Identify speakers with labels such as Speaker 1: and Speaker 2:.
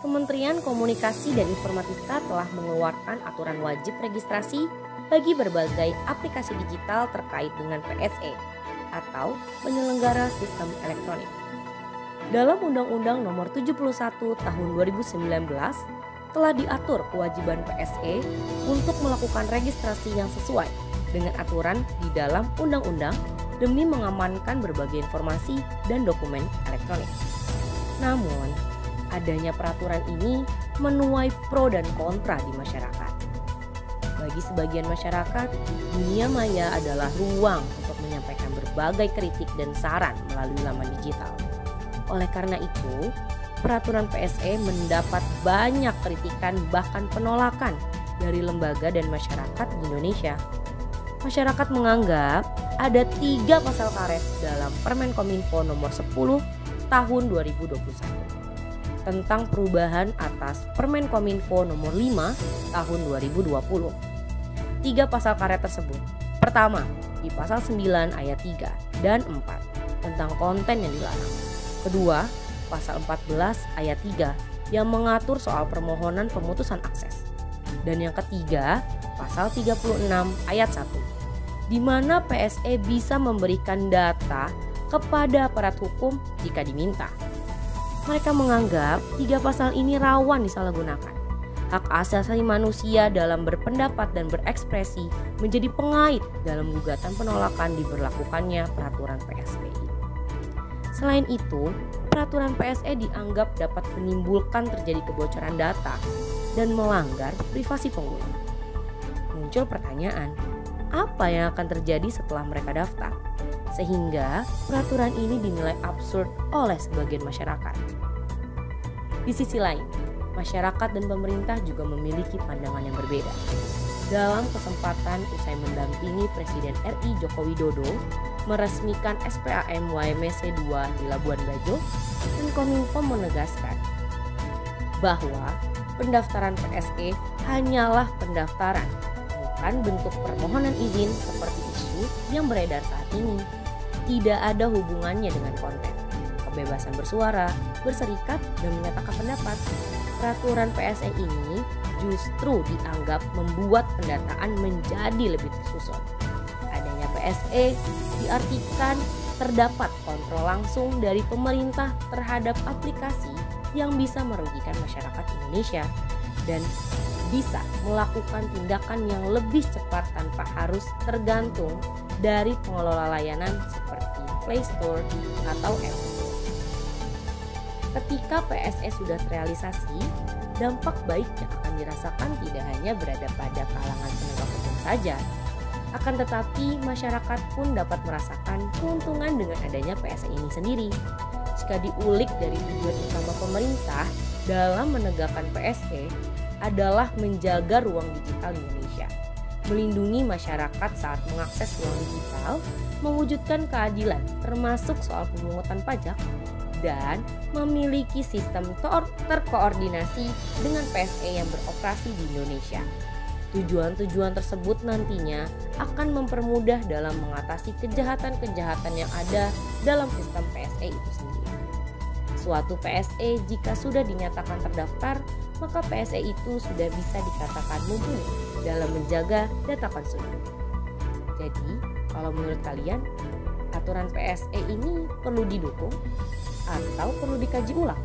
Speaker 1: Kementerian Komunikasi dan Informatika telah mengeluarkan aturan wajib registrasi bagi berbagai aplikasi digital terkait dengan PSE atau penyelenggara sistem elektronik. Dalam Undang-Undang Nomor 71 Tahun 2019 telah diatur kewajiban PSE untuk melakukan registrasi yang sesuai dengan aturan di dalam undang-undang demi mengamankan berbagai informasi dan dokumen elektronik. Namun, adanya peraturan ini menuai pro dan kontra di masyarakat. Bagi sebagian masyarakat, dunia maya adalah ruang untuk menyampaikan berbagai kritik dan saran melalui laman digital. Oleh karena itu, peraturan PSE mendapat banyak kritikan bahkan penolakan dari lembaga dan masyarakat di Indonesia. Masyarakat menganggap ada 3 pasal karet dalam Permenkominfo nomor 10 tahun 2021 tentang perubahan atas Permenkominfo nomor 5 tahun 2020. 3 pasal karet tersebut. Pertama, di pasal 9 ayat 3 dan 4 tentang konten yang dilarang. Kedua, pasal 14 ayat 3 yang mengatur soal permohonan pemutusan akses. Dan yang ketiga, pasal 36 ayat 1 di mana PSE bisa memberikan data kepada aparat hukum jika diminta. Mereka menganggap 3 pasal ini rawan disalahgunakan. Hak asasi manusia dalam berpendapat dan berekspresi menjadi pengait dalam gugatan penolakan diberlakukannya peraturan PSE. Selain itu, peraturan PSE dianggap dapat menimbulkan terjadi kebocoran data dan melanggar privasi pengguna. Muncul pertanyaan, apa yang akan terjadi setelah mereka daftar? Sehingga peraturan ini dinilai absurd oleh sebagian masyarakat. Di sisi lain, masyarakat dan pemerintah juga memiliki pandangan yang berbeda. Dalam kesempatan usai mendampingi Presiden RI Joko Widodo meresmikan SPAM YMC 2 di Labuan Bajo, Menkominfo menegaskan bahwa pendaftaran PSE hanyalah pendaftaran, bukan bentuk permohonan izin seperti isu yang beredar saat ini. Tidak ada hubungannya dengan konten, kebebasan bersuara, berserikat, dan menyatakan pendapat. Peraturan PSE ini justru dianggap membuat pendataan menjadi lebih tersusun. Adanya PSE diartikan terdapat kontrol langsung dari pemerintah terhadap aplikasi yang bisa merugikan masyarakat Indonesia dan bisa melakukan tindakan yang lebih cepat tanpa harus tergantung dari pengelola layanan seperti Play Store atau App Store. Ketika PSE sudah terrealisasi, dampak baik yang akan dirasakan tidak hanya berada pada kalangan penegak hukum saja, akan tetapi masyarakat pun dapat merasakan keuntungan dengan adanya PSE ini sendiri. Jika diulik dari tujuan utama pemerintah dalam menegakkan PSE adalah menjaga ruang digital Indonesia, melindungi masyarakat saat mengakses ruang digital, mewujudkan keadilan termasuk soal pemungutan pajak, dan memiliki sistem terkoordinasi dengan PSE yang beroperasi di Indonesia. Tujuan-tujuan tersebut nantinya akan mempermudah dalam mengatasi kejahatan-kejahatan yang ada dalam sistem PSE itu sendiri. Suatu PSE jika sudah dinyatakan terdaftar, maka PSE itu sudah bisa dikatakan mumpuni dalam menjaga data konsumen. Jadi, kalau menurut kalian, aturan PSE ini perlu didukung atau perlu dikaji ulang?